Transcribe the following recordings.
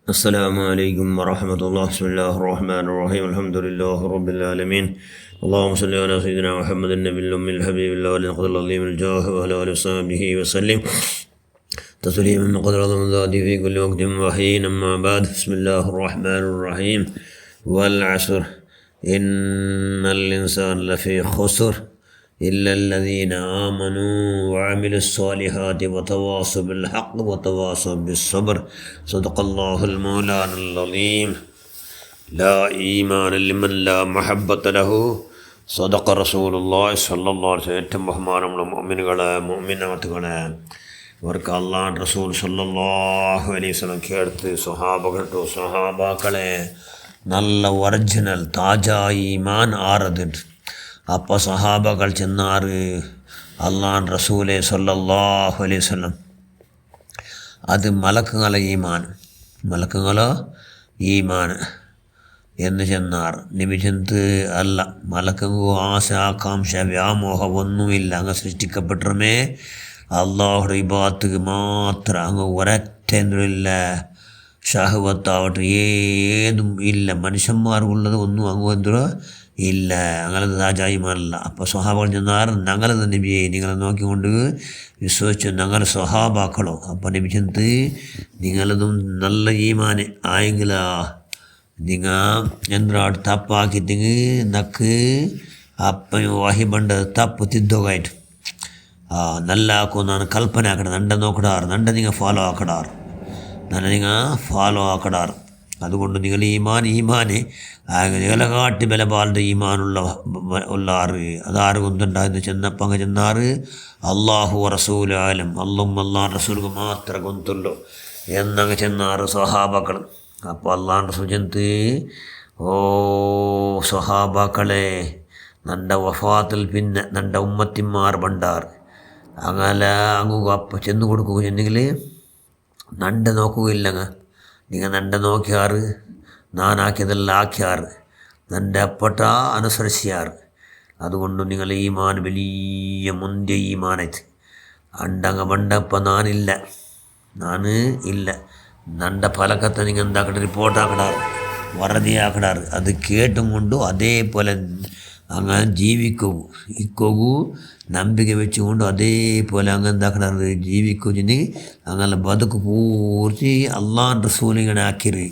السلام عليكم ورحمة الله. بسم الله الرحمن الرحيم. الحمد لله رب العالمين. اللهم صل على سيدنا محمد النبي الأمي الحبيب الله والقدر العظيم الجاه وعلى آله وصحبه وسلم تسليما من قدر الله ذاته في كل وقت وحين. أما بعد، بسم الله الرحمن الرحيم. والعصر إن الإنسان لفي خسر إلا الذين آمنوا وعملوا الصالحات وتواصوا بالحق وتواصوا بالصبر. صدق الله المولان العظيم. لا إيمان لمن لا محبة له. صدق رسول الله صلى الله عليه وسلم. ഏറ്റവും ബഹുമാനമുള്ള മുഅ്മിനുകളെ, മുഅ്മിനാത്തുകളെ, അവർക്ക് അല്ലാഹുവിൻ്റെ റസൂൽ സല്ലല്ലാഹു അലൈഹി വസല്ലം കേട്ട് സ്വഹാബാക്കളെ നല്ല ഒറിജിനൽ താജാ ഈമാൻ ആറതുണ്ട്. അപ്പോൾ സഹാബകൾ ചെന്നാറ് അല്ലാഹുവിൻ്റെ റസൂലെ സല്ലല്ലാഹു അലൈഹി വസല്ലം, അത് മലക്കുകളെ ഈമാൻ എന്ന് ചെന്നാർ. നബി ചെന്ന് അല്ല, മലക്കു ആശ ആകാംക്ഷ വ്യാമോഹം ഒന്നുമില്ല, അങ്ങ് സൃഷ്ടിക്കപ്പെട്ടമേ അള്ളാഹുടെ ഇബാദത്ത് മാത്രം, അങ്ങ് ഒരൊറ്റ എന്തില്ല ഷഹവത്താവട്ടെ ഏതും ഇല്ല, മനുഷ്യന്മാർക്കുള്ളത് ഒന്നും അങ്ങ് എന്തോ ഇല്ല, അങ്ങനെ താജായിമാനല്ല. അപ്പോൾ സ്വഹാബകൾ ചെന്നാർ ഞങ്ങളത് നബിയെ നിങ്ങളെ നോക്കിക്കൊണ്ട് വിശ്വസിച്ചു, ഞങ്ങൾ സ്വഹാബാക്കളോ. അപ്പോൾ നബി ചെന്ന് നിങ്ങളതും നല്ല ഈമാൻ ആയെങ്കിലാ നിങ്ങൾ എന്താണ് തപ്പാക്കിട്ടെങ്കിൽ നക്ക് അപ്പം വാഹിബണ്ട് തപ്പ് തിದ್ದോಗಾಯ್ತು. നല്ല ആക്കുമെന്നാണ് കൽപ്പന ആക്കണ. ನಂಡ നോക്കടാറ്, ನಂಡ നിങ്ങൾ ഫാലോ ആക്കടാറ്, നല്ല നിങ്ങൾ ഫാലോ ആക്കടാറ്. അതുകൊണ്ട് നിങ്ങൾ ഈമാന് നിങ്ങളെ കാട്ടി ബലപാലിൻ്റെ ഈമാനുള്ളാറ് അതാറ് കൊണ്ടുണ്ടാകുന്ന ചെന്നപ്പം അങ്ങ് ചെന്നാറ് അള്ളാഹു റസൂൽ ആലം, അള്ളാഹ് റസൂൽക്ക് മാത്രമേ കൊണ്ടുള്ളൂ എന്നങ്ങ് ചെന്നാറ് സ്വഹാബാക്കൾ. അപ്പോൾ അള്ളാഹ് റസൂൽ ചെന്ന്, ഓ സ്വഹാബാക്കളെ, നൻ്റെ വഫാത്തിൽ പിന്നെ നൻ്റെ ഉമ്മത്തിമാർ പണ്ടാർ അങ്ങനെ അങ്ങ് അപ്പം ചെന്ന് കൊടുക്കുക ചെന്നെങ്കിൽ നണ്ട നോക്കുകയില്ലങ്ങ് നിങ്ങൾ നണ്ട നോക്കിയാറ്, നാനാക്കിയതെല്ലാം ആക്കിയാറ്, നൻ്റെ അപ്പട്ട അനുസരിച്ചാറ്. അതുകൊണ്ട് നിങ്ങൾ ഈമാൻ വലിയ മുന്തിയ ഈമാനായിട്ട് അണ്ടങ്ങ പണ്ടപ്പം നാന് ഇല്ല നണ്ട ഫലക്കത്തെ നിങ്ങൾ എന്താക്കട്ടെ റിപ്പോർട്ടാക്കടാറ്, വറതിയാക്കടാറ്. അത് കേട്ടും കൊണ്ടു അതേപോലെ അങ്ങനെ ഇക്കോകൂ ನಂಬಿಕೆ വെച്ചുകൊണ്ട് അതേപോലെ അങ്ങ് എന്താക്കണത് ജീവിക്കുഞ്ഞിന് അങ്ങനെ ബതുക്ക് പൂർത്തി അള്ളാഹ് റസൂലിങ്ങനെ ആക്കിറ്,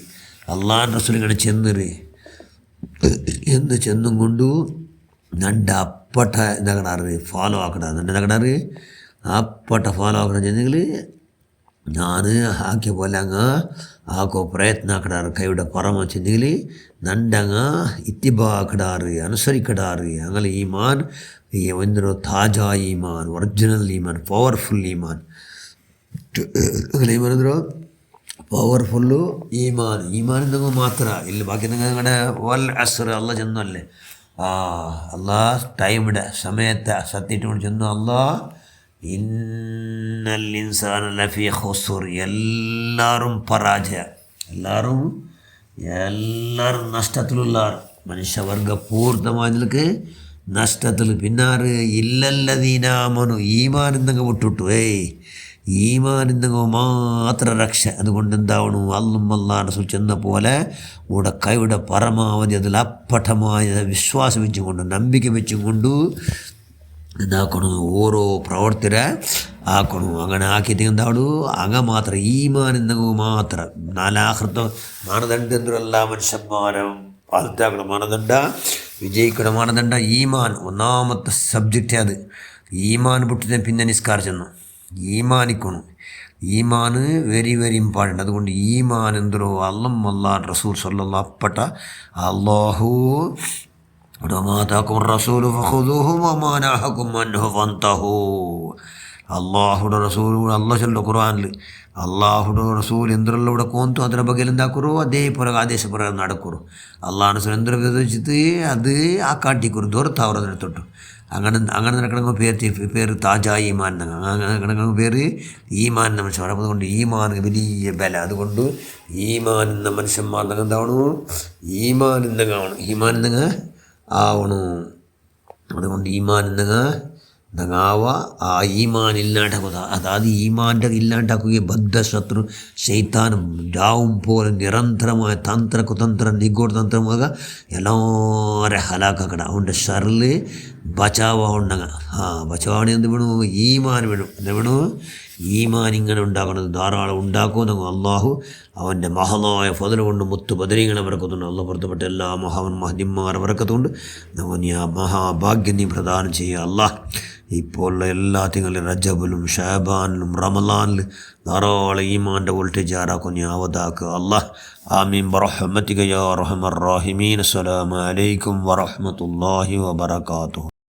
അള്ളാഹ് റസൂലിങ്ങനെ ചെന്നിറ് എന്ന് ചെന്നും കൊണ്ടു നണ്ട അപ്പട്ട എന്താക്കണാറ് ഫാലോ ആക്കണത്, നണ്ട എന്താക്കണാറ് അപ്പട്ട ഫാലോ ആക്കണം ചെന്നെങ്കിൽ ഞാൻ ആക്കിയ പോലെ അങ്ങ് ആക്കോ പ്രയത്ന ആക്കടാറ്, കൈയുടെ പുറമെ ചെന്നെങ്കിൽ നണ്ടങ്ങ് ഇത്തിബാക്കടാറ്, അനുസരിക്കടാറ്. അങ്ങനെ ഈമാൻ എന്തൊരു താജാ ഈമാൻ, ഒറിജിനൽ ഈമാൻ, പവർഫുൾ ഈമാൻ. അങ്ങനെ ഈമാൻ എന്തൊരു പവർഫുള്ളു ഈമാൻ എന്തെങ്കിലും മാത്ര ഇല്ല. ബാക്കി നിങ്ങളുടെ വൽ അസ്ർ അല്ല ചെന്നല്ലേ, അള്ളാഹ് ടൈമിടെ സമയത്തെ സത്യമായിട്ട് കൊണ്ട് ചെന്നു. അള്ളാഹ് ഇന്നൽ ഇൻസാന ലഫീ ഖുസ്ർ, എല്ലാവരും പരാജയ, എല്ലാവരും നഷ്ടത്തിലുള്ളാർ. മനുഷ്യവർഗ പൂർണ്ണമായ നിലക്ക് നഷ്ടത്തിൽ. പിന്നാറ് ഇല്ലല്ലദീന ആമനു, ഈമാൻ എന്തെങ്കിലും വിട്ടിട്ടു, ഈമാൻ എന്തെങ്കിലും മാത്രം രക്ഷ. അതുകൊണ്ട് എന്താവണു, അല്ലാഹ് റസൂൽ ചെന്ന പോലെ ഇവിടെ കൈയുടെ പരമാവധി അതിൽ അപ്പട്ടമായ വിശ്വാസം വെച്ചുകൊണ്ട് നമ്പിക്ക വെച്ചുകൊണ്ട് എന്താക്കണു, ഓരോ പ്രവർത്തന ആക്കണു. അങ്ങനെ ആക്കിയിട്ട് എന്താവണു, അങ്ങ മാത്രം ഈമാൻ എന്തെങ്കിലും മാത്രം. നാലാഹൃത മാനദണ്ഡം എന്തെല്ലാം മനുഷ്യന്മാരും പാലത്താക്കണം മാനദണ്ഡ, വിജയിക്കണ മാനദണ്ഡ ഈമാൻ. ഒന്നാമത്തെ സബ്ജക്റ്റ് അത്. ഈമാൻ പൊട്ടിച്ച പിന്നെ നിസ്കാരിച്ചെന്നു ഈമാനിക്കണം. ഈമാൻ വെരി വെരി ഇമ്പോർട്ടൻ്റ്. അതുകൊണ്ട് ഈമാൻ എന്തോ അല്ലാഹ് റസൂൽ സല്ലല്ലാഹു അപ്പട്ട അല്ലാഹു റസൂൽ അള്ളാഹുടെ റസൂൽ അള്ളാഹ് ചൊല്ല ഖുർആനിൽ അള്ളാഹുടെ റസൂൽ എന്തെല്ലാം ഇവിടെ കോന്തു അതിൻ്റെ ಬಗ್ಗೆ എന്താക്കുറോ അതേപോലെ ആദേശപ്രകാരം നടക്കുറു. അള്ളാഹ് റസൂൽ എന്തൊരു വിധിച്ചിട്ട് അത് ആ കാട്ടിക്കുറു ദൂരത്താവർ അതിനെത്തൊട്ടു. അങ്ങനെ നടക്കണമെങ്കിൽ പേര് താജാ ഈമാൻ, അങ്ങനെ നടക്കണമെങ്കിൽ പേര് ഈമാൻ എന്ന മനുഷ്യന്മാർ. അതുകൊണ്ട് ഈമാൻ വലിയ ബല. അതുകൊണ്ട് ഈമാൻ എന്ന മനുഷ്യന്മാർ എന്താവണു, ഈമാൻ എന്തെങ്കിലും ആവണം. അതുകൊണ്ട് ഈമാൻ എന്തെങ്കിലും നങ്ങാവ ആ ഈമാൻ ഇല്ലാണ്ടാക്കുക, അതായത് ഈമാൻ്റെ ഇല്ലാണ്ടാക്കുകയും ബദ്ധശത്രു ശൈത്താനും രാവും പോലെ നിരന്തരമായ തന്ത്ര കുതന്ത്ര നിഗൂഢ തന്ത്രമാക എല്ലാവരെ ഹലാക്കക്കട അതുകൊണ്ട് ഷറിൽ ബച്ചാവ ഉണ്ടങ്ങ ബച്ചാവാണ് എന്ത് വേണു ഈമാൻ വേണം. എന്ത് വേണു ഈമാൻ ഇങ്ങനെ ഉണ്ടാക്കണത് ധാരാളം ഉണ്ടാക്കുമെന്നങ്ങ് അള്ളാഹു അവൻ്റെ മഹനായ ഫضل കൊണ്ട് മുത്ത് ബദരീങ്ങളെ വറക്കത്തുണ്ട്. അള്ളാഹ് പുറത്തുപെട്ട എല്ലാ മഹന്മാരെ വറക്കത്തുകൊണ്ട് അവൻ ആ മഹാഭാഗ്യം നീ പ്രദാനം ചെയ്യുക അള്ളാഹ്. ഇപ്പോഴുള്ള എല്ലാ തിങ്കളും റജബിലും ഷാബാനിലും റമലാനിലും ധാരാളം ഈമാൻ്റെ വോൾട്ടേജ് ആരാക്കും നീ അവതാക്കുക അള്ളാഹ്. ആമീൻ ബറഹ്മതിക യാ അർഹമർ റഹീമീൻ. അസ്സലാമു അലൈക്കും വറഹ്മത്തുള്ളാഹി വബറകാതുഹു.